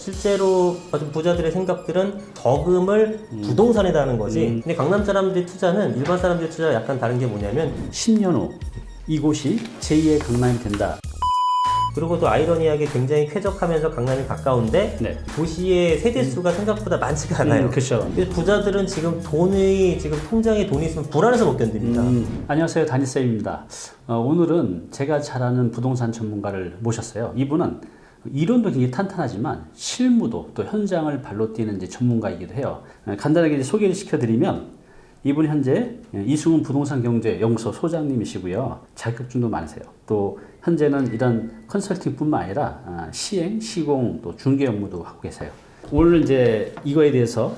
실제로 어떤 부자들의 생각들은 저금을 부동산에다 하는 거지. 근데 강남 사람들의 투자는 일반 사람들의 투자가 약간 다른 게 뭐냐면 10년 후 이곳이 제2의 강남이 된다. 그리고 또 아이러니하게 굉장히 쾌적하면서 강남이 가까운데 네. 도시의 세대수가 생각보다 많지가 않아요. 그렇죠. 그래서 부자들은 지금 지금 통장에 돈이 있으면 불안해서 못 견딥니다. 안녕하세요, 다니쌤입니다. 오늘은 제가 잘 아는 부동산 전문가를 모셨어요. 이분은 이론도 굉장히 탄탄하지만 실무도 또 현장을 발로 뛰는 이제 전문가이기도 해요. 간단하게 이제 소개를 시켜드리면 이분이 현재 이승훈 부동산경제 연구소 소장님이시고요. 자격증도 많으세요. 또 현재는 이런 컨설팅뿐만 아니라 시행, 시공, 또 중개 업무도 하고 계세요. 오늘 이제 이거에 대해서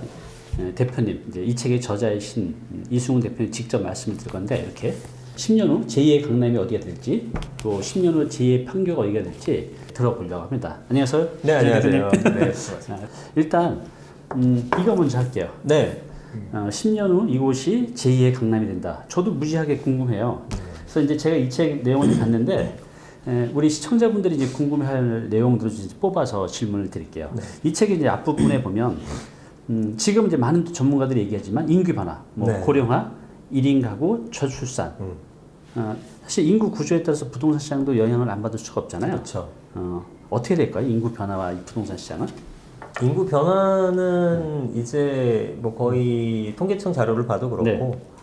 대표님, 이제 이 책의 저자이신 이승훈 대표님 직접 말씀을 드릴 건데 이렇게 10년 후 제2의 강남이 어디가 될지 또 10년 후 제2의 판교가 어디가 될지 들어보려고 합니다. 안녕하세요. 네, 안녕하세요. 네, 일단 이거 먼저 할게요. 네. 10년 후 이곳이 제2의 강남이 된다. 저도 무지하게 궁금해요. 그래서 이제 제가 이 책 내용을 봤는데 우리 시청자분들이 이제 궁금해할 내용들을 이제 뽑아서 질문을 드릴게요. 네. 이 책의 이제 앞부분에 보면 지금 이제 많은 전문가들이 얘기하지만 인구 변화, 뭐 네. 고령화, 1인 가구, 저출산. 사실 인구 구조에 따라서 부동산 시장도 영향을 안 받을 수가 없잖아요. 그렇죠. 어떻게 될까요? 인구 변화와 이 부동산 시장은? 인구 변화는 이제 뭐 거의 통계청 자료를 봐도 그렇고 네.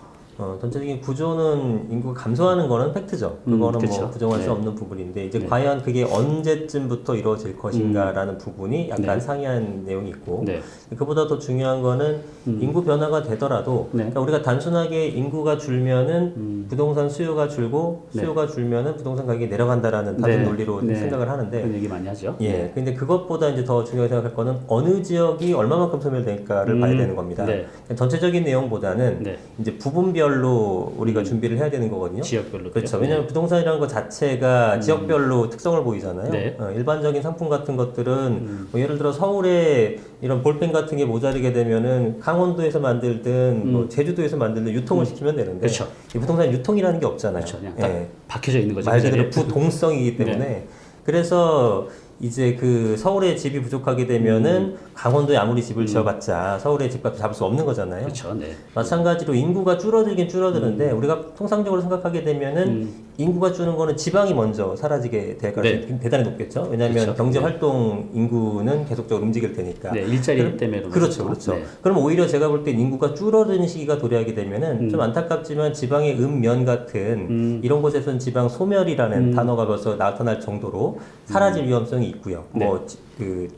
전체적인 구조는 인구가 감소하는 거는 팩트죠. 그거는 그렇죠. 뭐 부정할 네. 수 없는 부분인데 이제 네. 과연 그게 언제쯤부터 이루어질 것인가라는 부분이 약간 네. 상이한 내용이 있고 네. 그보다 더 중요한 거는 인구 변화가 되더라도 네. 그러니까 우리가 단순하게 인구가 줄면은 부동산 수요가 줄고 네. 수요가 줄면은 부동산 가격이 내려간다라는 단순 네. 논리로 네. 생각을 하는데 그런 얘기 많이 하죠. 예, 근데 그것보다 이제 더 중요하게 생각할 거는 어느 지역이 얼마만큼 소멸될까를 봐야 되는 겁니다. 네. 전체적인 내용보다는 네. 이제 부분별로 우리가 준비를 해야 되는 거거든요. 지역별로. 그렇죠. 왜냐하면 부동산이라는 것 자체가 지역별로 특성을 보이잖아요. 네. 일반적인 상품 같은 것들은 뭐 예를 들어 서울에 이런 볼펜 같은 게 모자르게 되면은 강원도에서 만들든 뭐 제주도에서 만들든 유통을 시키면 되는데 그렇죠. 이 부동산 유통이라는 게 없잖아요. 그렇죠. 그냥 딱 예. 박혀져 있는 거죠. 말 그 그대로 자리에. 부동성이기 때문에 네. 그래서 이제 그 서울에 집이 부족하게 되면은 강원도에 아무리 집을 지어봤자 서울에 집값 잡을 수 없는 거잖아요. 그렇죠. 네. 마찬가지로 인구가 줄어들긴 줄어드는데 우리가 통상적으로 생각하게 되면은 인구가 주는 거는 지방이 먼저 사라지게 될 가능성이 대단히 높겠죠. 왜냐하면 그렇죠. 경제 네. 활동 인구는 계속적으로 움직일 테니까. 네, 일자리 때문에 그렇죠, 그렇죠. 네. 그럼 오히려 제가 볼 때 인구가 줄어드는 시기가 도래하게 되면은 좀 안타깝지만 지방의 읍면 같은 이런 곳에서는 지방 소멸이라는 단어가 벌써 나타날 정도로 사라질 위험성이 있고요. 네. 뭐 그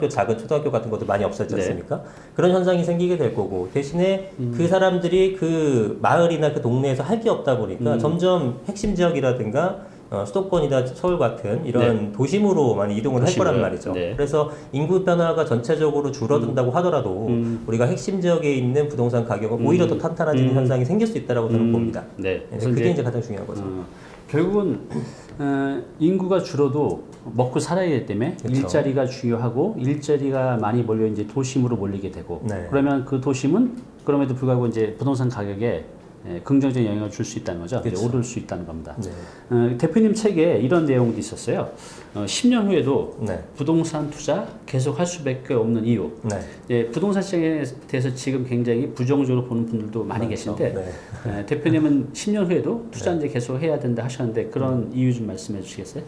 작은 초등학교 같은 것도 많이 없어졌지 네. 않습니까? 그런 현상이 생기게 될 거고 대신에 그 사람들이 그 마을이나 그 동네에서 할 게 없다 보니까 점점 핵심 지역이라든가 수도권이나 서울 같은 이런 도심으로 많이 이동을 할 거란 말이죠. 네. 그래서 인구 변화가 전체적으로 줄어든다고 하더라도 우리가 핵심 지역에 있는 부동산 가격은 오히려 더 탄탄해지는 현상이 생길 수 있다고 저는 봅니다. 네. 그게 이제 가장 중요한 거죠. 결국은 인구가 줄어도 먹고 살아야 되기 때문에 그쵸. 일자리가 중요하고 일자리가 많이 몰려 이제 도심으로 몰리게 되고 네. 그러면 그 도심은 그럼에도 불구하고 이제 부동산 가격에 긍정적인 영향을 줄 수 있다는 거죠. 그쵸. 오를 수 있다는 겁니다. 네. 대표님 책에 이런 내용도 있었어요. 10년 후에도 네. 부동산 투자 계속 할 수밖에 없는 이유. 네. 부동산 시장에 대해서 지금 굉장히 부정적으로 보는 분들도 많이 맞죠. 계신데 네. 대표님은 10년 후에도 투자 이제 계속 해야 된다 하셨는데 그런 이유 좀 말씀해 주시겠어요?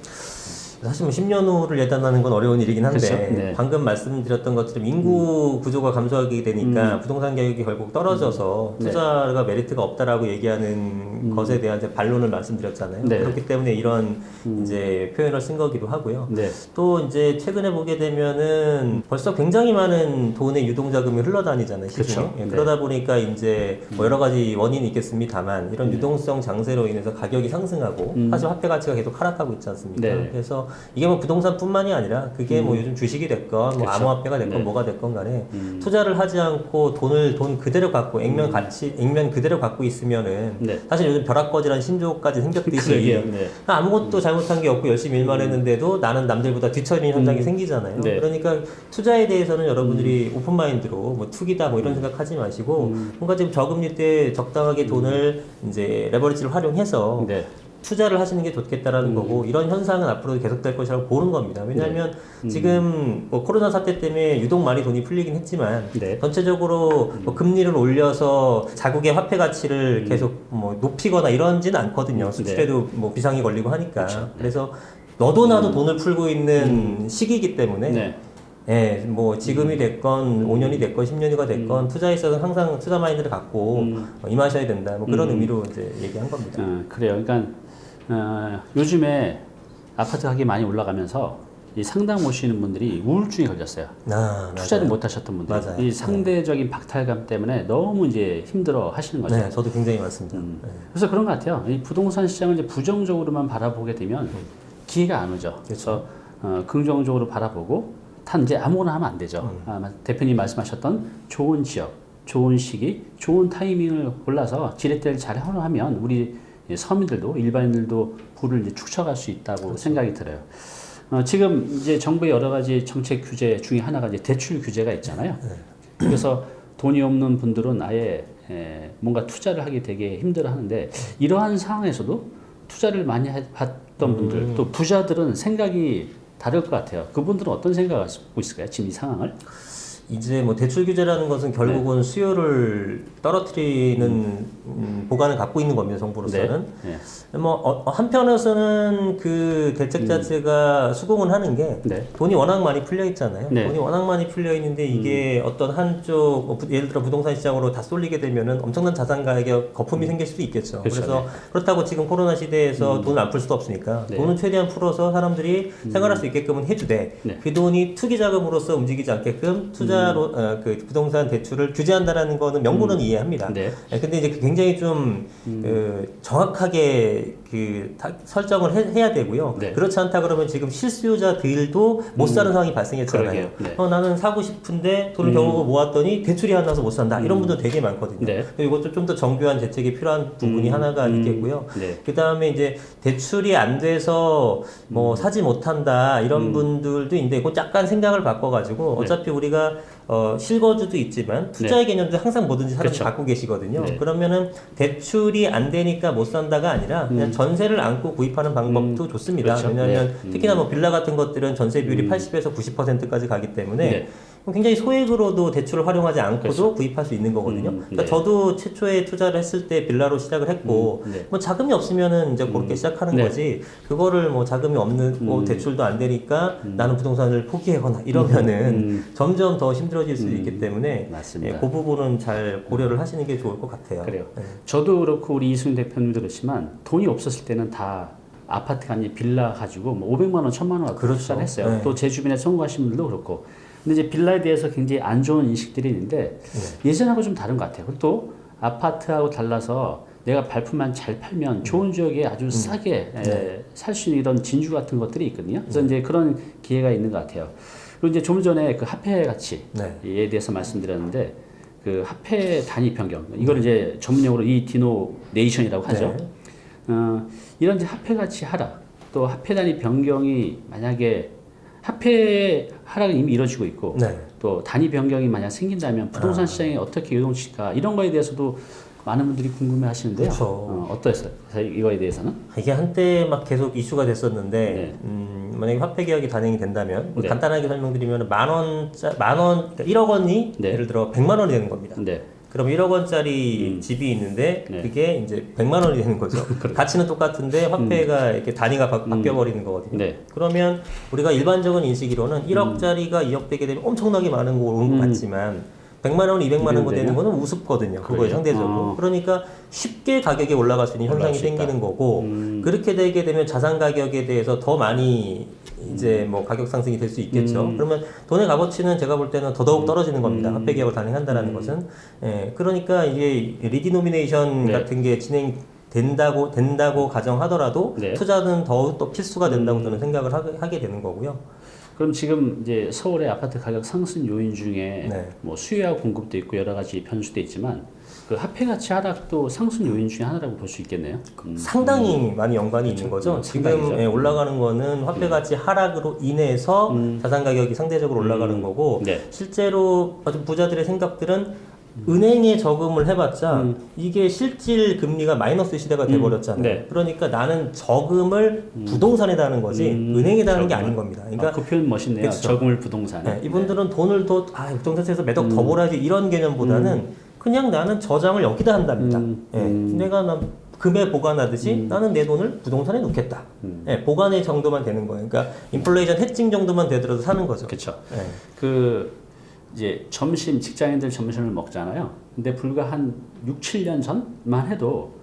사실 뭐 10년 후를 예단하는 건 어려운 일이긴 한데 그렇죠? 네. 방금 말씀드렸던 것처럼 인구 구조가 감소하게 되니까 부동산 가격이 결국 떨어져서 투자가 메리트가 없다라고 얘기하는 것에 대한 이제 반론을 말씀드렸잖아요. 네. 그렇기 때문에 이런 이제 표현을 쓴 거기도 하고요. 네. 또 이제 최근에 보게 되면은 벌써 굉장히 많은 돈의 유동자금이 흘러다니잖아요. 시중에. 그렇죠. 네. 그러다 보니까 이제 뭐 여러 가지 원인이 있겠습니다만 이런 유동성 장세로 인해서 가격이 상승하고 사실 화폐 가치가 계속 하락하고 있지 않습니까? 네. 그래서 이게 뭐 부동산뿐만이 아니라 그게 뭐 요즘 주식이 됐건 뭐 그렇죠. 암호화폐가 됐건 네. 뭐가 됐건 간에 투자를 하지 않고 돈 그대로 갖고 액면 그대로 갖고 있으면은 네. 사실 요즘 벼락거지란 신조까지 생겼듯이 그러게요. 네. 아무것도 잘못한 게 없고 열심히 일만 했는데도 나는 남들보다 뒤처지는 현상이 생기잖아요. 네. 그러니까 투자에 대해서는 여러분들이 오픈마인드로 뭐 투기다 뭐 이런 생각하지 마시고 뭔가 지금 저금리 때 적당하게 돈을 이제 레버리지를 활용해서 네. 투자를 하시는 게 좋겠다라는 거고 이런 현상은 앞으로도 계속될 것이라고 보는 겁니다. 왜냐하면 지금 뭐 코로나 사태 때문에 유독 많이 돈이 풀리긴 했지만 네. 전체적으로 뭐 금리를 올려서 자국의 화폐 가치를 계속 뭐 높이거나 이러지는 않거든요. 수출에도 뭐 비상이 걸리고 하니까. 그렇죠. 그래서 너도 나도 돈을 풀고 있는 시기이기 때문에 네. 예, 뭐 지금이 됐건 5년이 됐건 10년이가 됐건 투자에 있어서는 항상 투자 마인드를 갖고 임하셔야 된다. 뭐 그런 의미로 이제 얘기한 겁니다. 그래요. 그러니까 요즘에 아파트 가격이 많이 올라가면서 이 상담 오시는 분들이 우울증에 걸렸어요. 투자를 못 하셨던 분들. 맞아요. 이 상대적인 박탈감 때문에 너무 이제 힘들어 하시는 거죠. 네, 저도 굉장히 많습니다. 네. 그래서 그런 것 같아요. 이 부동산 시장을 이제 부정적으로만 바라보게 되면 기회가 안 오죠. 그래서 긍정적으로 바라보고 단 이제 아무거나 하면 안 되죠. 대표님 말씀하셨던 좋은 지역, 좋은 시기, 좋은 타이밍을 골라서 지렛대를 잘 활용하면 우리 서민들도 일반인들도 부를 이제 축적할 수 있다고 그렇죠. 생각이 들어요. 지금 이제 정부의 여러 가지 정책 규제 중에 하나가 이제 대출 규제가 있잖아요. 그래서 돈이 없는 분들은 아예 뭔가 투자를 하기 되게 힘들어 하는데 이러한 상황에서도 투자를 많이 했던 분들 또 부자들은 생각이 다를 것 같아요. 그분들은 어떤 생각을 갖고 있을까요? 지금 이 상황을? 이제 뭐 대출 규제라는 것은 결국은 수요를 떨어뜨리는 보관을 갖고 있는 겁니다. 정부로서는. 네. 뭐 한편에서는 그 대책 자체가 수긍을 하는 게 돈이 워낙 많이 풀려 있잖아요. 돈이 워낙 많이 풀려 있는데 이게 어떤 한쪽 뭐 예를 들어 부동산 시장으로 다 쏠리게 되면은 엄청난 자산 가격 거품이 생길 수도 있겠죠. 그렇죠. 그래서 그렇다고 지금 코로나 시대에서 돈을 안 풀 수도 없으니까 돈은 최대한 풀어서 사람들이 생활할 수 있게끔은 해주되 그 돈이 투기 자금으로서 움직이지 않게끔 투자로 그 부동산 대출을 규제한다라는 거는 명분은 이해합니다. 근데 이제 굉장히 좀 정확하게 설정을 해야 되고요. 그렇지 않다 그러면 지금 실수요자들도 못 사는 상황이 발생했잖아요. 나는 사고 싶은데 돈을 겨우 모았더니 대출이 안 나서 못 산다. 이런 분들 되게 많거든요. 이것도 좀 더 정교한 대책이 필요한 부분이 하나가 있겠고요. 그 다음에 이제 대출이 안 돼서 뭐 사지 못한다 이런 분들도 있는데 그 약간 생각을 바꿔가지고 어차피 우리가 실거주도 있지만 투자의 개념도 항상 뭐든지 사람들이 갖고 계시거든요. 그러면은 대출이 안 되니까 못 산다가 아니라 그냥 전세를 안고 구입하는 방법도 좋습니다. 왜냐하면 특히나 뭐 빌라 같은 것들은 전세 비율이 80에서 90%까지 가기 때문에 굉장히 소액으로도 대출을 활용하지 않고도 구입할 수 있는 거거든요. 그러니까 저도 최초에 투자를 했을 때 빌라로 시작을 했고 뭐 자금이 없으면은 이제 그렇게 시작하는 거지 그거를 뭐 자금이 없는 뭐 대출도 안 되니까 나는 부동산을 포기하거나 이러면은 점점 더 힘들어질 수 있기 때문에 맞습니다. 그 부분은 잘 고려를 하시는 게 좋을 것 같아요. 그래요. 저도 그렇고 우리 이수인 대표님도 그렇지만 돈이 없었을 때는 다 아파트가 아닌 빌라 가지고 뭐 500만 원, 1000만 원 갖고 투자를 했어요. 또 제 주변에 성공하신 분들도 그렇고. 근데 이제 빌라에 대해서 굉장히 안 좋은 인식들이 있는데 예전하고 좀 다른 것 같아요. 그리고 또 아파트하고 달라서 내가 발품만 잘 팔면 좋은 지역에 아주 싸게 살 수 있는 이런 진주 같은 것들이 있거든요. 그래서 이제 그런 기회가 있는 것 같아요. 그리고 이제 좀 전에 그 화폐 가치에 대해서 말씀드렸는데 그 화폐 단위 변경 이걸 이제 전문용어로 이 디노네이션이라고 하죠. 이런 이제 화폐 가치 하락 또 화폐 단위 변경이 만약에 화폐 하락은 이미 이루어지고 있고 또 단위 변경이 만약 생긴다면 부동산 시장이 어떻게 요동칠까 이런 거에 대해서도 많은 분들이 궁금해 하시는데요. 어떠셨어요? 이거에 대해서는? 이게 한때 막 계속 이슈가 됐었는데 만약에 화폐 개혁이 단행이 된다면 간단하게 설명드리면 만 원, 그러니까 1억 원이 예를 들어 100만 원이 되는 겁니다. 그럼 1억 원짜리 집이 있는데 그게 이제 100만 원이 되는 거죠. 가치는 똑같은데 화폐가 이렇게 단위가 바뀌어 버리는 거거든요. 그러면 우리가 일반적인 인식으로는 1억짜리가 2억 되게 되면 엄청나게 많은 거 오는 것 같지만 100만 원, 200만 원 되는 거는 우습거든요. 그거에 상대적으로. 그러니까 쉽게 가격이 올라갈 수 있는 현상이 생기는 거고 그렇게 되게 되면 자산 가격에 대해서 더 많이 이제 뭐 가격 상승이 될 수 있겠죠. 그러면 돈의 값어치는 제가 볼 때는 더더욱 떨어지는 겁니다. 화폐 개혁을 단행한다라는 것은. 그러니까 이게 리디노미네이션 같은 게 된다고 가정하더라도 투자는 더욱 또 필수가 된다고 저는 생각을 하게 되는 거고요. 그럼 지금 이제 서울의 아파트 가격 상승 요인 중에 뭐 수요와 공급도 있고 여러 가지 변수도 있지만 그 화폐 가치 하락도 상승 요인 중에 하나라고 볼 수 있겠네요. 상당히 많이 연관이 있는 거죠. 지금 올라가는 거는 화폐 가치 하락으로 인해서 자산 가격이 상대적으로 올라가는 거고 실제로 부자들의 생각들은 은행에 저금을 해봤자 이게 실질 금리가 마이너스 시대가 돼버렸잖아요. 네. 그러니까 나는 저금을 부동산에다 하는 거지 은행에다 하는 게 저금을. 아닌 겁니다. 그러니까 그 표현 멋있네요. 그쵸. 저금을 부동산에. 네, 이분들은 돈을 더 부동산에서 매덕 더 벌어야지 이런 개념보다는 그냥 나는 저장을 여기다 한답니다. 예, 내가 금에 보관하듯이 나는 내 돈을 부동산에 놓겠다. 예, 보관의 정도만 되는 거예요. 그러니까 인플레이션 해칭 정도만 되더라도 사는 거죠. 그렇죠. 예. 이제 직장인들 점심을 먹잖아요. 근데 불과 한 6, 7년 전만 해도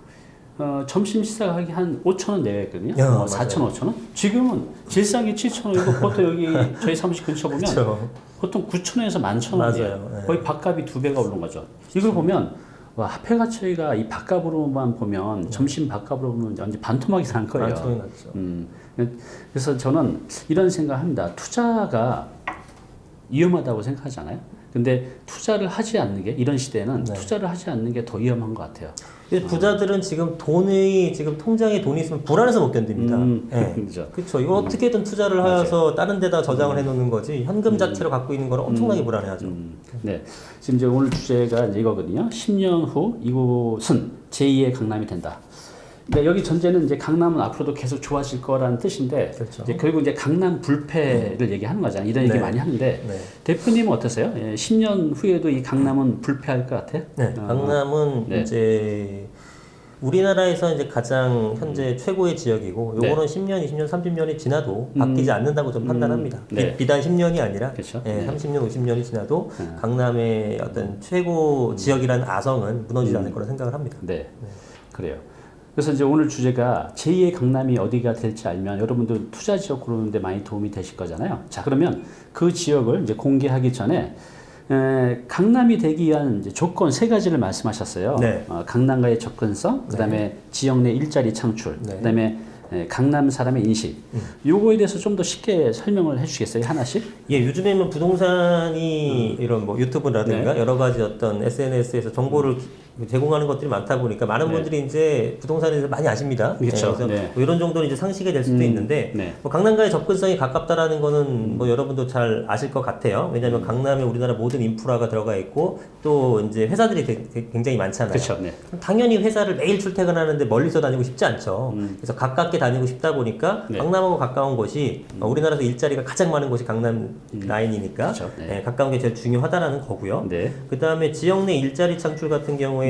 점심 식사 가격이 한 5,000원 내외였거든요. 야, 4,000원, 5,000원. 지금은 질상이 7,000원이고 보통 여기 저희 사무실 근처 보면 그쵸. 보통 9,000원에서 11,000원이에요. 맞아요. 네. 거의 밥값이 2배가 오른 거죠. 이걸 보면 와, 화폐 가치가 이 밥값으로만 보면 점심 밥값으로 보면 완전 반토막이 난 거예요. 반토막이 났죠. 그래서 저는 이런 생각합니다. 투자가 위험하다고 생각하잖아요. 근데 투자를 하지 않는 게 이런 시대에는 투자를 하지 않는 게 더 위험한 것 같아요. 부자들은 지금 지금 통장에 돈이 있으면 불안해서 못 견딥니다. 네. 그렇죠. 이거 어떻게든 투자를 해서 다른 데다 저장을 해놓는 거지 현금 자체로 갖고 있는 거는 엄청나게 불안해하죠. 네, 지금 이제 오늘 주제가 이제 이거거든요. 10년 후 이곳은 제2의 강남이 된다. 근데 여기 전제는 이제 강남은 앞으로도 계속 좋아질 거라는 뜻인데 그렇죠. 이제 결국 이제 강남 불패를 얘기하는 거잖아요. 이런 얘기 많이 하는데 대표님은 어떠세요? 10년 후에도 이 강남은 불패할 것 같아요? 네, 강남은 이제 우리나라에서 이제 가장 현재 최고의 지역이고 요거는 10년, 20년, 30년이 지나도 바뀌지 않는다고 좀 판단합니다. 비단 10년이 아니라 그렇죠. 30년, 50년이 지나도 강남의 어떤 최고 지역이라는 아성은 무너지지 않을 거라 생각을 합니다. 네. 그래요. 그래서 이제 오늘 주제가 제2의 강남이 어디가 될지 알면 여러분들 투자 지역 고르는데 많이 도움이 되실 거잖아요. 자, 그러면 그 지역을 이제 공개하기 전에 강남이 되기 위한 이제 조건 3가지를 말씀하셨어요. 네. 강남과의 접근성, 그다음에 지역 내 일자리 창출, 그다음에 강남 사람의 인식. 요거에 대해서 좀 더 쉽게 설명을 해주시겠어요? 하나씩? 예, 요즘에는 부동산이 이런 뭐 유튜브라든가 여러 가지 어떤 SNS에서 정보를 제공하는 것들이 많다 보니까 많은 분들이 이제 부동산에 대해서 많이 아십니다. 그렇죠. 그래서 뭐 이런 정도는 이제 상식이 될 수도 있는데 뭐 강남과의 접근성이 가깝다라는 거는 뭐 여러분도 잘 아실 것 같아요. 왜냐하면 강남에 우리나라 모든 인프라가 들어가 있고 또 이제 회사들이 굉장히 많잖아요. 그렇죠. 당연히 회사를 매일 출퇴근하는데 멀리서 다니고 싶지 않죠. 그래서 가깝게 다니고 싶다 보니까 강남하고 가까운 곳이 우리나라에서 일자리가 가장 많은 곳이 강남 라인이니까 그렇죠. 가까운 게 제일 중요하다라는 거고요. 그 다음에 지역 내 일자리 창출 같은 경우에는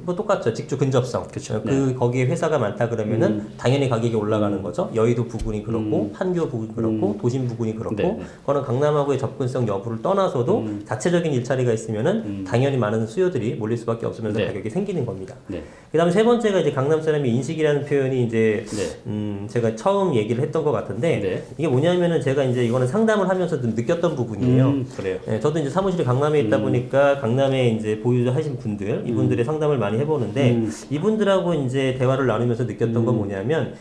뭐 똑같죠. 직주 근접성. 그렇죠. 거기에 회사가 많다 그러면은 당연히 가격이 올라가는 거죠. 여의도 부근이 그렇고 판교 부근이 그렇고 도심 부근이 그렇고 그거는 강남하고의 접근성 여부를 떠나서도 자체적인 일자리가 있으면은 당연히 많은 수요들이 몰릴 수밖에 없으면서 가격이 생기는 겁니다. 그 다음에 세 번째가 이제 강남 사람의 인식이라는 표현이 이제 제가 처음 얘기를 했던 것 같은데 이게 뭐냐면은 제가 이제 이거는 상담을 하면서 좀 느꼈던 부분이에요. 그래요. 저도 이제 사무실이 강남에 있다 보니까 강남에 이제 보유하신 분들 이분들의 상담을 많이 해보는데 이분들하고 이제 대화를 나누면서 느꼈던 건 뭐냐면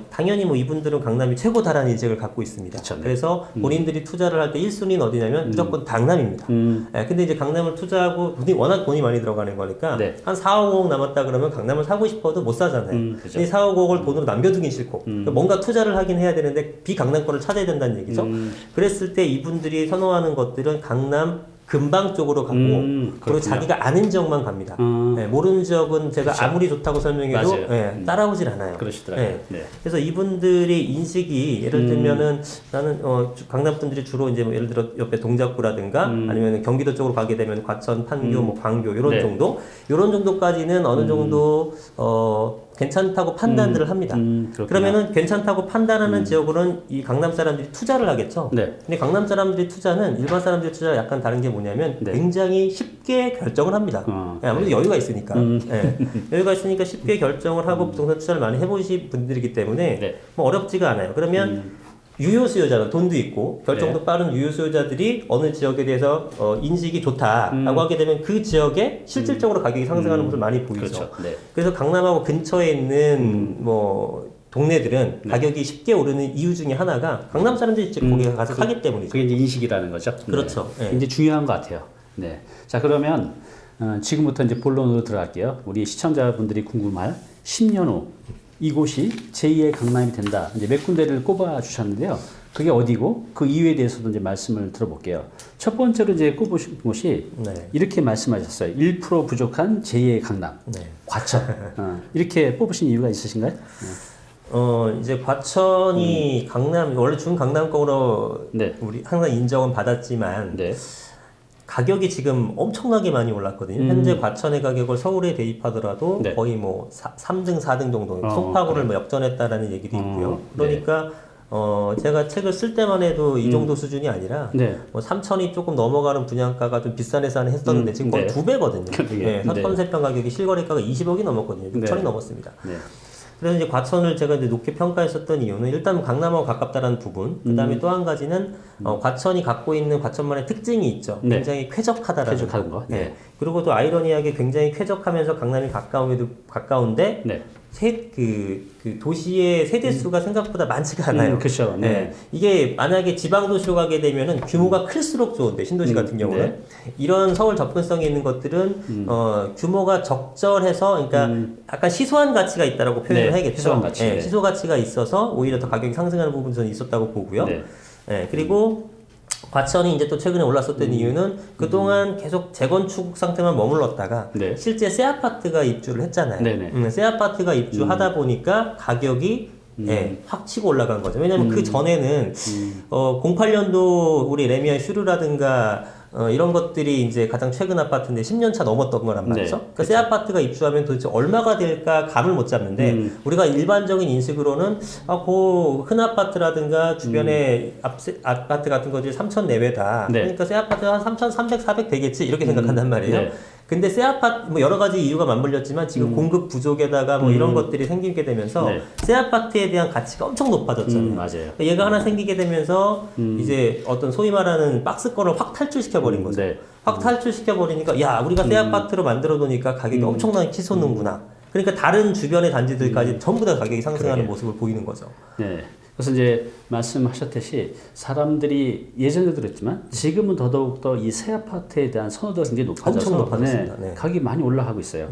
당연히 뭐 이분들은 강남이 최고다라는 인식을 갖고 있습니다. 그쵸, 그래서 본인들이 투자를 할 때 1순위는 어디냐면 무조건 강남입니다. 근데 이제 강남을 투자하고 워낙 돈이 많이 들어가는 거니까 한 4, 5억 남았다 그러면 강남을 사고 싶어도 못 사잖아요. 이 4, 5억을 돈으로 남겨두긴 싫고 뭔가 투자를 하긴 해야 되는데 비강남권을 찾아야 된다는 얘기죠. 그랬을 때 이분들이 선호하는 것들은 강남 근방 쪽으로 가고 그리고 자기가 아는 지역만 갑니다. 모르는 지역은 제가 그쵸. 아무리 좋다고 설명해도 따라오질 않아요. 그러시더라고요. 그래서 이분들의 인식이 예를 들면은 나는 강남 분들이 주로 이제 뭐 예를 들어 옆에 동작구라든가 아니면 경기도 쪽으로 가게 되면 과천, 판교, 뭐 광교 이런 정도 이런 정도까지는 어느 정도 괜찮다고 판단들을 합니다. 그러면은 괜찮다고 판단하는 지역으로는 이 강남 사람들이 투자를 하겠죠. 근데 강남 사람들이 투자는 일반 사람들의 투자가 약간 다른 게 뭐냐면 굉장히 쉽게 결정을 합니다. 아무래도 여유가 있으니까. 여유가 있으니까 쉽게 결정을 하고 부동산 투자를 많이 해보신 분들이기 때문에 뭐 어렵지가 않아요. 그러면 유효 수요자가 돈도 있고 결정도 빠른 유효 수요자들이 어느 지역에 대해서 인식이 좋다라고 하게 되면 그 지역에 실질적으로 가격이 상승하는 것을 많이 보이죠. 그렇죠. 그래서 강남하고 근처에 있는 뭐 동네들은 가격이 쉽게 오르는 이유 중에 하나가 강남 사람들이 이제 거기 가서 사기 때문이죠. 그게 이제 인식이라는 거죠. 그렇죠. 이제 중요한 것 같아요. 자, 그러면 지금부터 이제 본론으로 들어갈게요. 우리 시청자분들이 궁금할 10년 후 이곳이 제2의 강남이 된다. 이제 몇 군데를 꼽아 주셨는데요. 그게 어디고 그 이유에 대해서도 이제 말씀을 들어볼게요. 첫 번째로 이제 꼽으신 곳이 네. 이렇게 말씀하셨어요. 1% 부족한 제2의 강남, 네. 과천. 이렇게 뽑으신 이유가 있으신가요? 이제 과천이 강남, 원래 중강남권으로 네. 우리 항상 인정은 받았지만, 네. 가격이 지금 엄청나게 많이 올랐거든요. 현재 과천의 가격을 서울에 대입하더라도 네. 거의 뭐 3등, 4등 정도, 어, 송파구를 뭐 역전했다라는 얘기도 있고요. 그러니까, 제가 책을 쓸 때만 해도 이 정도 수준이 아니라, 네. 뭐 3천이 조금 넘어가는 분양가가 좀 비싼 회사는 했었는데, 지금 거의 네. 2배거든요. 그러게요. 네, 4,300평 가격이 실거래가가 20억이 넘었거든요. 6천이 네. 넘었습니다. 네. 그래서 이제 과천을 제가 이제 높게 평가했었던 이유는 일단 강남하고 가깝다라는 부분, 그 다음에 또 한 가지는 과천이 갖고 있는 과천만의 특징이 있죠. 네. 굉장히 쾌적하다라는 쾌적한 거. 네. 그리고 또 아이러니하게 굉장히 쾌적하면서 강남이 가까움에도 가까운데 네. 그 도시의 세대 수가 생각보다 많지가 않아요. 그렇죠. 네. 이게 만약에 지방 도시로 가게 되면은 규모가 클수록 좋은데 신도시 같은 경우는 네. 이런 서울 접근성이 있는 것들은 규모가 적절해서 그러니까 약간 시소한 가치가 있다라고 표현을 네, 해야겠죠. 시소한 가치. 네. 시소 가치가 있어서 오히려 더 가격이 상승하는 부분이 저는 있었다고 보고요. 네. 그리고 과천이 이제 또 최근에 올랐었던 이유는 그동안 계속 재건축 상태만 머물렀다가 네. 실제 새 아파트가 입주를 했잖아요. 네네. 새 아파트가 입주하다 보니까 가격이 확 치고 올라간 거죠. 왜냐면 그 전에는 08년도 우리 레미안 슈르라든가 이런 것들이 이제 가장 최근 아파트인데 10년 차 넘었던 거란 말이죠. 네, 그러니까 새 아파트가 입주하면 도대체 얼마가 될까 감을 못 잡는데 우리가 일반적인 인식으로는 그 큰 아파트라든가 주변에 아파트 같은 것들이 3천 내외다. 네. 그러니까 새 아파트가 한 3천 300, 400 되겠지 이렇게 생각한단 말이에요. 네. 근데 새 아파트 뭐 여러 가지 이유가 맞물렸지만 지금 공급 부족에다가 뭐 이런 것들이 생기게 되면서 네. 새 아파트에 대한 가치가 엄청 높아졌잖아요. 맞아요. 그러니까 얘가 하나 생기게 되면서 이제 어떤 소위 말하는 박스권을 확 탈출시켜 버린 거죠. 네. 확 탈출시켜 버리니까 야 우리가 새 아파트로 만들어 놓으니까 가격이 엄청나게 치솟는구나. 그러니까 다른 주변의 단지들까지 전부 다 가격이 상승하는 모습을 보이는 거죠. 네. 그래서 이제 말씀하셨듯이 사람들이 예전에도 그랬지만 지금은 더더욱더 이 새 아파트에 대한 선호도가 굉장히 높아져서 엄청 높아졌습니다. 네. 가격이 많이 올라가고 있어요.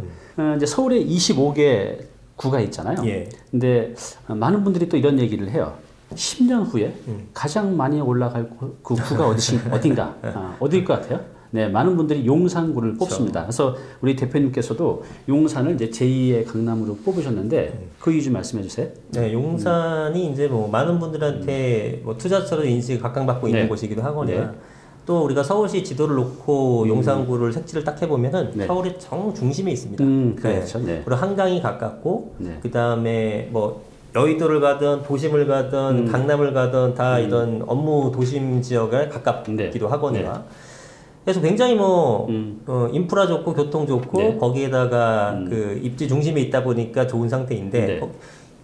이제 서울에 25개 구가 있잖아요. 예. 근데 많은 분들이 또 이런 얘기를 해요. 10년 후에 가장 많이 올라갈 그 구가 어딘가? 어디일 것 같아요? 네, 많은 분들이 용산구를 뽑습니다. 그래서 우리 대표님께서도 용산을 이제 제2의 강남으로 뽑으셨는데 그 이유 좀 말씀해 주세요. 네, 용산이 이제 뭐 많은 분들한테 뭐 투자처로 인식이 각광받고 있는 네. 곳이기도 하거나 네. 또 우리가 서울시 지도를 놓고 용산구를 색지를 딱 해보면은 네. 서울의 정 중심에 있습니다. 그렇죠. 네. 그리고 한강이 가깝고 네. 그 다음에 뭐 여의도를 가든 도심을 가든 강남을 가든 다 이런 업무 도심 지역에 가깝기도 하거나 그래서 굉장히 뭐 인프라 좋고 교통 좋고 네. 거기에다가 그 입지 중심에 있다 보니까 좋은 상태인데 네.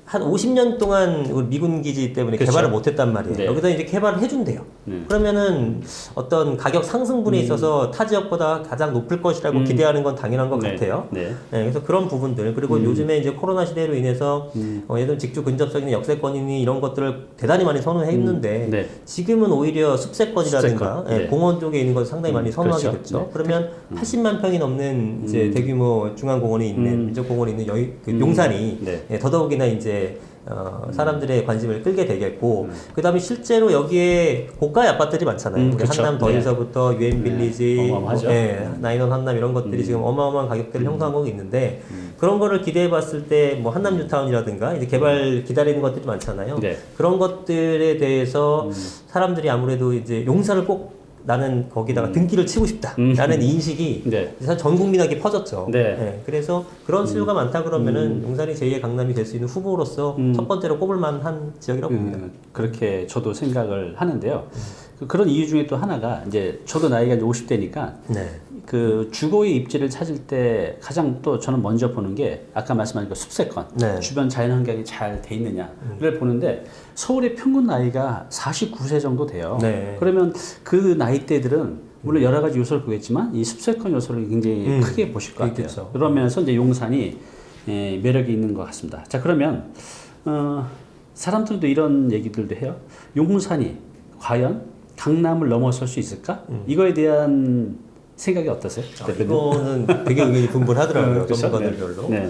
한 50년 동안 우리 미군 기지 때문에 그렇죠. 개발을 못했단 말이에요. 네. 여기다 이제 개발을 해준대요. 그러면은 어떤 가격 상승분에 있어서 타 지역보다 가장 높을 것이라고 기대하는 건 당연한 것 네. 같아요. 네. 네, 그래서 그런 부분들 그리고 요즘에 이제 코로나 시대로 인해서 예를 직주 근접적인 역세권이니 이런 것들을 대단히 많이 선호했는데 네. 지금은 오히려 숲세권이라든가 숲세권. 네. 공원 쪽에 있는 것을 상당히 많이 선호하게 그렇죠. 됐죠. 네. 그러면 80만 평이 넘는 이제 대규모 중앙공원이 있는 민족공원이 있는 그 용산이 네. 더더욱이나 이제 사람들의 관심을 끌게 되겠고 그 다음에 실제로 여기에 고가의 아파트들이 많잖아요. 우리 그렇죠. 한남 더힐서부터 유엔빌리지, 어마어마하죠. 나인원 한남 이런 것들이 지금 어마어마한 가격대를 형성하고 있는데 그런 거를 기대해봤을 때 뭐 한남 뉴타운이라든가 이제 개발 기다리는 것들이 많잖아요. 네. 그런 것들에 대해서 사람들이 아무래도 이제 용산을 꼭 나는 거기다가 등기를 치고 싶다라는 인식이 네. 전 국민에게 퍼졌죠. 네. 그래서 그런 수요가 많다 그러면은 용산이 제2의 강남이 될 수 있는 후보로서 첫 번째로 꼽을 만한 지역이라고 봅니다. 그렇게 저도 생각을 하는데요. 그런 이유 중에 또 하나가 이제 저도 나이가 이제 50대니까 네. 그 주거의 입지를 찾을 때 가장 또 저는 먼저 보는 게 아까 말씀하신 그 숲세권 네. 주변 자연환경이 잘 돼 있느냐를 보는데 서울의 평균 나이가 49세 정도 돼요. 네. 그러면 그 나이대들은 물론 여러 가지 요소를 보겠지만 이 숲세권 요소를 굉장히 크게 보실 것 같아요. 그렇겠죠. 그러면서 이제 용산이 매력이 있는 것 같습니다. 자 그러면 사람들도 이런 얘기들도 해요. 용산이 과연 강남을 넘어설 수 있을까? 이거에 대한 생각이 어떠세요? 대표님? 이거는 되게 의견이 분분하더라고요. 그렇죠? 전문가들별로. 네.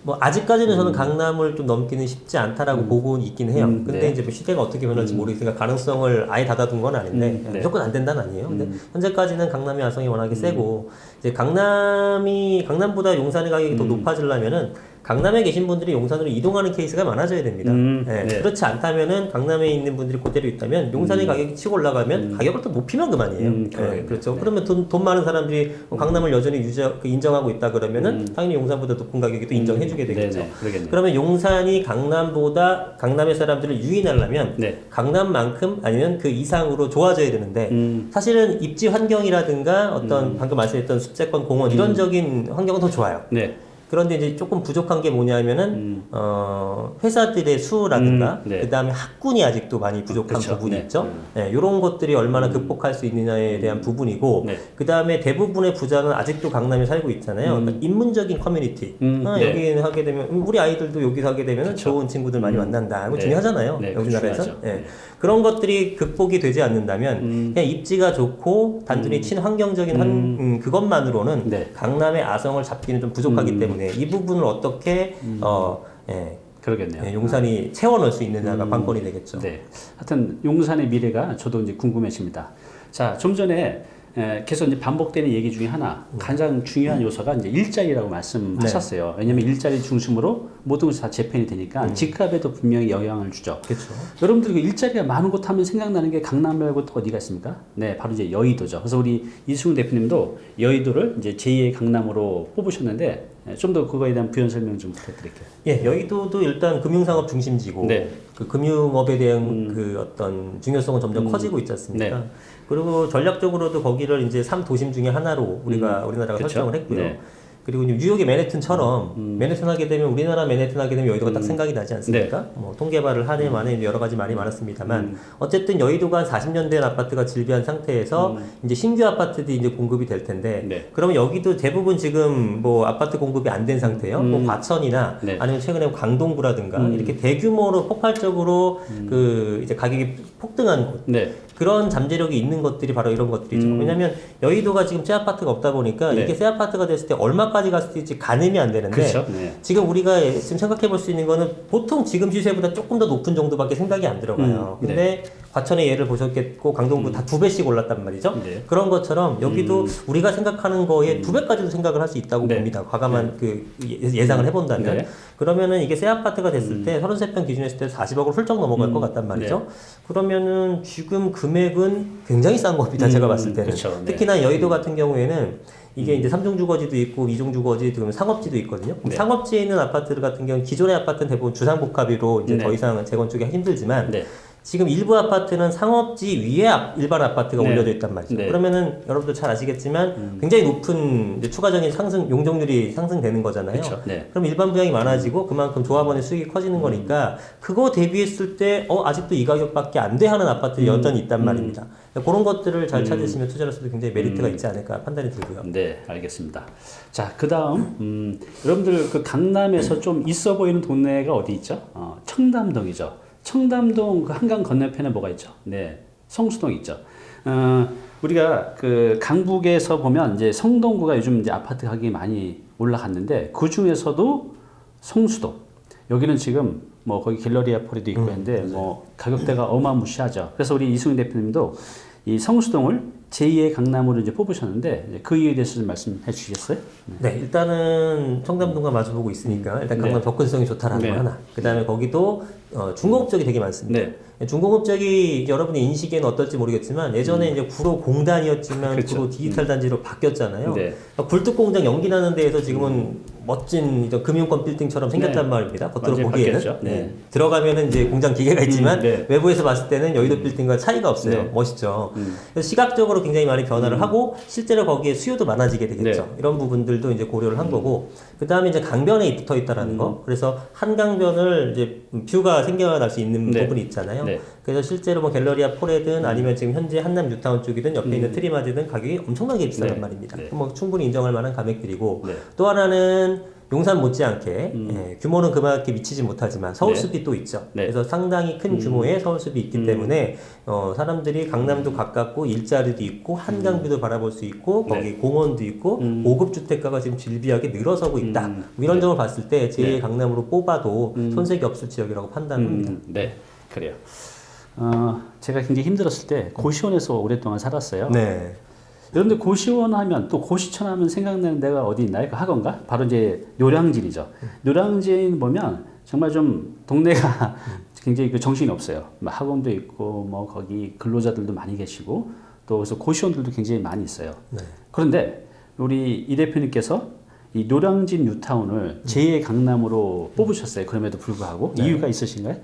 뭐 아직까지는 저는 강남을 좀 넘기는 쉽지 않다라고 보고 있긴 해요. 근데 네. 이제 뭐 시대가 어떻게 변할지 모르겠으니까 가능성을 아예 닫아둔 건 아닌데 무조건 안 된다는 아니에요. 근데 현재까지는 강남의 야성이 워낙에 세고 이제 강남보다 용산의 가격이 더 높아지려면은 강남에 계신 분들이 용산으로 이동하는 케이스가 많아져야 됩니다. 네. 그렇지 않다면은 강남에 있는 분들이 그대로 있다면 용산의 가격이 치고 올라가면 가격을 또 높이면 그만이에요. 네. 그렇죠. 그러면 돈 많은 사람들이 강남을 여전히 인정하고 있다 그러면은 당연히 용산보다 높은 가격이 또 인정해주게 되겠죠. 그러면 용산이 강남의 사람들을 유인하려면 강남만큼 아니면 그 이상으로 좋아져야 되는데 사실은 입지 환경이라든가 어떤 방금 말씀했던 습재권, 공원 이런적인 환경은 더 좋아요. 그런데 이제 조금 부족한 게 뭐냐면은 회사들의 수라든가 그 다음에 학군이 아직도 많이 부족한 부분이 있죠. 이런 것들이 얼마나 극복할 수 있느냐에 대한 부분이고 그 다음에 대부분의 부자는 아직도 강남에 살고 있잖아요. 그러니까 인문적인 커뮤니티 여기 하게 되면 우리 아이들도 여기서 하게 되면 좋은 친구들 많이 만난다. 이거 중요하잖아요. 우리나라에서. 그런 것들이 극복이 되지 않는다면 그냥 입지가 좋고 단순히 친환경적인 그것만으로는 강남의 아성을 잡기는 좀 부족하기 때문에 이 부분을 어떻게 그러겠네요. 용산이 채워넣을 수 있느냐가 관건이 되겠죠. 하여튼 용산의 미래가 저도 이제 궁금해집니다. 자, 좀 전에 계속 이제 반복되는 얘기 중에 하나 가장 중요한 요소가 이제 일자리라고 말씀하셨어요. 왜냐하면 일자리 중심으로 모든 것이 다 재편이 되니까 집값에도 분명히 영향을 주죠. 그렇죠. 여러분들 그 일자리가 많은 곳 하면 생각나는 게 강남 말고 또 어디가 있습니까? 네, 바로 이제 여의도죠. 그래서 우리 이승훈 대표님도 여의도를 이제 제2의 강남으로 뽑으셨는데 좀 더 그거에 대한 부연 설명 좀 부탁드릴게요. 예, 여의도도 일단 금융상업 중심지고 그 금융업에 대한 그 어떤 중요성은 점점 커지고 있지 않습니까? 그리고 전략적으로도 거기를 이제 3도심 중에 하나로 우리나라가 설정을 했고요. 그리고 뉴욕의 맨해튼처럼 맨해튼 하게 되면 우리나라 맨해튼 하게 되면 여의도가 딱 생각이 나지 않습니까? 뭐 통계발을 하네 마네 여러 가지 말이 많았습니다만 어쨌든 여의도가 한 40년 된 아파트가 질비한 상태에서 이제 신규 아파트들이 이제 공급이 될 텐데 그러면 여기도 대부분 지금 뭐 아파트 공급이 안 된 상태예요. 뭐 과천이나 아니면 최근에 강동구라든가 이렇게 대규모로 폭발적으로 그 이제 가격이 폭등한 곳 그런 잠재력이 있는 것들이 바로 이런 것들이죠. 왜냐하면 여의도가 지금 새 아파트가 없다 보니까 이게 새 아파트가 됐을 때 얼마까지 갔을 수 있지 가늠이 안 되는데 지금 우리가 지금 생각해 볼 수 있는 거는 보통 지금 시세보다 조금 더 높은 정도밖에 생각이 안 들어가요. 근데 과천의 예를 보셨겠고 강동구 다 2배씩 올랐단 말이죠. 그런 것처럼 여기도 우리가 생각하는 거에 2배까지도 생각을 할 수 있다고 봅니다. 과감한 그 예상을 해본다면. 그러면은 이게 새 아파트가 됐을 때 33평 기준했을 때 40억을 훌쩍 넘어갈 것 같단 말이죠. 그러면은 지금 금액은 굉장히 싼 겁니다. 제가 봤을 때는. 특히나 여의도 같은 경우에는 이게 이제 3종 주거지도 있고 2종 주거지, 그러면 상업지도 있거든요. 상업지에 있는 아파트 같은 경우는 기존의 아파트는 대부분 주상복합으로 이제 더 이상 재건축이 힘들지만 지금 일부 아파트는 상업지 위에 일반 아파트가 올려져 있단 말이죠. 그러면은 여러분도 잘 아시겠지만 굉장히 높은 이제 추가적인 용적률이 상승되는 거잖아요. 그럼 일반 부양이 많아지고 그만큼 조합원의 수익이 커지는 거니까 그거 대비했을 때 아직도 이 가격밖에 안 돼 하는 아파트들이 여전히 있단 말입니다. 그런 것들을 잘 찾으시면 투자로서도 굉장히 메리트가 있지 않을까 판단이 들고요. 네, 알겠습니다. 자, 그 다음 여러분들 그 강남에서 좀 있어 보이는 동네가 어디 있죠? 청담동이죠. 청담동 그 한강 건너편에 뭐가 있죠? 네, 성수동 있죠. 우리가 그 강북에서 보면 이제 성동구가 요즘 이제 아파트 가격이 많이 올라갔는데 그 중에서도 성수동 여기는 지금 뭐 거기 갤러리아 폴리도 있고 했는데 뭐 가격대가 어마무시하죠. 그래서 우리 이승훈 대표님도 이 성수동을 제2의 강남으로 이제 뽑으셨는데 그 이유에 대해서 좀 말씀해 주시겠어요? 네, 일단은 청담동과 마주보고 있으니까 일단 강남 접근성이 좋다라는 거 하나. 그 다음에 거기도 중공업적이 되게 많습니다. 중공업적이 여러분의 인식에는 어떨지 모르겠지만 예전에 이제 구로 공단이었지만 구로 디지털 단지로 바뀌었잖아요. 굴뚝공장 연기나는 데에서 지금은 멋진 금융권 빌딩처럼 생겼단 말입니다. 겉으로 보기에는. 들어가면은 이제 공장 기계가 있지만 외부에서 봤을 때는 여의도 빌딩과 차이가 없어요. 멋있죠. 그래서 시각적으로 굉장히 많이 변화를 하고 실제로 거기에 수요도 많아지게 되겠죠. 이런 부분들도 이제 고려를 한 거고 그 다음에 이제 강변에 붙어 있다라는 거. 그래서 한강변을 이제 뷰가 생겨날 수 있는 부분이 있잖아요. 그래서 실제로 뭐 갤러리아 폴이든 아니면 지금 현재 한남 뉴타운 쪽이든 옆에 있는 트리마지든 가격이 엄청나게 비싸단 말입니다. 뭐 충분히 인정할 만한 가격들이고 또 하나는 용산 못지않게 규모는 그만큼 미치지 못하지만 서울숲이 또 있죠. 네. 그래서 상당히 큰 규모의 서울숲이 있기 때문에 사람들이 강남도 가깝고 일자리도 있고 한강뷰도 바라볼 수 있고 거기 공원도 있고 고급 주택가가 지금 질비하게 늘어서고 있다. 뭐 이런 점을 봤을 때 제 강남으로 뽑아도 손색이 없을 지역이라고 판단합니다. 네, 그래요. 제가 굉장히 힘들었을 때 고시원에서 오랫동안 살았어요. 네. 여러분들 고시원 하면 또 고시촌 하면 생각나는 데가 어디 있나요? 그 학원가? 바로 이제 노량진이죠. 노량진 보면 정말 좀 동네가 굉장히 그 정신이 없어요. 학원도 있고 뭐 거기 근로자들도 많이 계시고 또 그래서 고시원들도 굉장히 많이 있어요. 네. 그런데 우리 이 대표님께서 이 노량진 뉴타운을 제2의 강남으로 뽑으셨어요. 그럼에도 불구하고 이유가 있으신가요?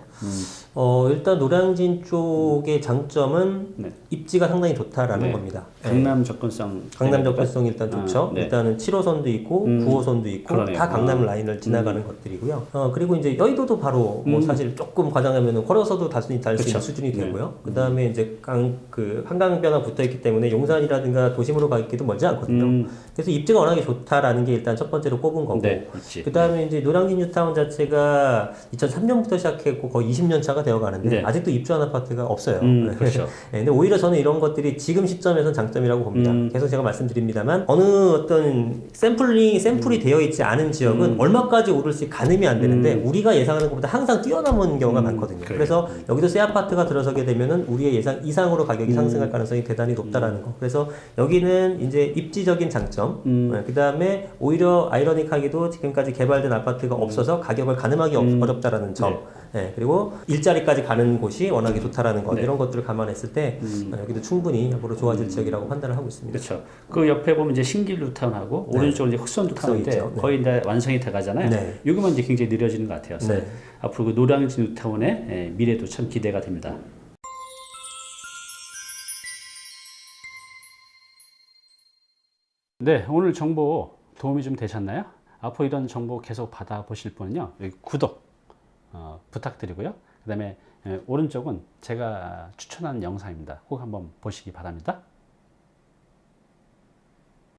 일단 노량진 쪽의 장점은 네. 입지가 상당히 좋다라는 네. 겁니다. 강남 접근성. 강남 접근성이 일단 좋죠. 네. 일단은 7호선도 있고 9호선도 있고 그러네요. 다 강남 라인을 지나가는 것들이고요. 그리고 이제 여의도도 바로 뭐 사실 조금 과장하면 걸어서도 달수 있는 수준이 되고요. 그 다음에 이제 한강변화 붙어 있기 때문에 용산이라든가 도심으로 가기도 멀지 않거든요. 그래서 입지가 워낙에 좋다라는 게 일단 첫 번째로 꼽은 거고. 네, 그 다음에 이제 노량진 뉴타운 자체가 2003년부터 시작했고 거의 20년 차가 되어 가는데 네. 아직도 입주한 아파트가 없어요. 그렇죠. 네, 근데 오히려 저는 이런 것들이 지금 시점에서는 장점이라고 봅니다. 계속 제가 말씀드립니다만 어느 어떤 샘플이 되어 있지 않은 지역은 얼마까지 오를지 가늠이 안 되는데 우리가 예상하는 것보다 항상 뛰어넘은 경우가 많거든요. 그래서 여기도 새 아파트가 들어서게 되면은 우리의 예상 이상으로 가격이 상승할 가능성이 대단히 높다라는 거. 그래서 여기는 이제 입지적인 장점. 그 다음에 오히려 아이러닉하게도 지금까지 개발된 아파트가 없어서 가격을 가늠하기 어렵다라는 점. 네, 그리고 일자리까지 가는 곳이 워낙에 좋다라는 것. 이런 것들을 감안했을 때 여기도 충분히 앞으로 좋아질 지역이라고 판단을 하고 있습니다. 그렇죠. 그 옆에 보면 이제 신길 뉴타운하고 오른쪽으로 이제 흑선 뉴타운인데 있죠. 거의 이제 완성이 돼가잖아요. 네. 이거만 이제 굉장히 느려지는 것 같아요. 그래서 네. 앞으로 그 노량진 뉴타운의 미래도 참 기대가 됩니다. 네, 오늘 정보 도움이 좀 되셨나요? 앞으로 이런 정보 계속 받아보실 분은요, 여기 구독 부탁드리고요. 그 다음에 오른쪽은 제가 추천하는 영상입니다. 꼭 한번 보시기 바랍니다.